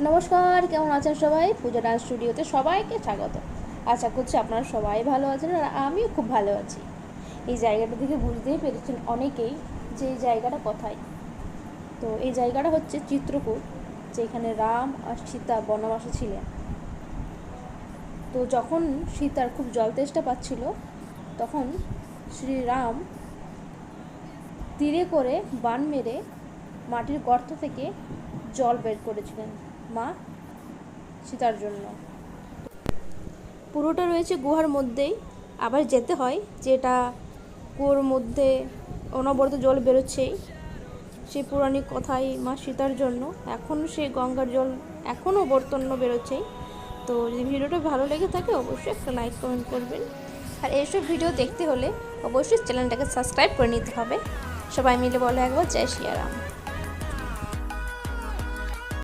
নমস্কার, কেমন আছেন সবাই? পূজা ডান্স স্টুডিওতে সবাইকে স্বাগত। আশা করছি আপনারা সবাই ভালো আছেন আর আমিও খুব ভালো আছি। এই জায়গাটা থেকে বুঝতেই পেরেছেন অনেকেই যে এই জায়গাটা কোথায়। তো এই জায়গাটা হচ্ছে চিত্রকূট, যেখানে রাম আর সীতা বনবাসে ছিলেন। তো যখন সীতার খুব জল তেষ্টা পাচ্ছিল, তখন শ্রীরাম তীরে করে বান মেরে মাটির গর্ত থেকে জল বের করেছিলেন মা সীতার জন্য। পুরোটা রয়েছে গুহার মধ্যেই, আবার যেতে হয়, যেটা কুয়োর মধ্যে অনবরত জল বেরোচ্ছেই। সেই পৌরাণিক কথাই মা সীতার জন্য এখনও সেই গঙ্গার জল এখনও বর্তন্য বেরোচ্ছেই। তো যদি ভিডিওটা ভালো লেগে থাকে অবশ্যই একটা লাইক কমেন্ট করবেন, আর এইসব ভিডিও দেখতে হলে অবশ্যই চ্যানেলটাকে সাবস্ক্রাইব করে নিতে হবে। সবাই মিলে বলো একবার জয় শ্রী রাম।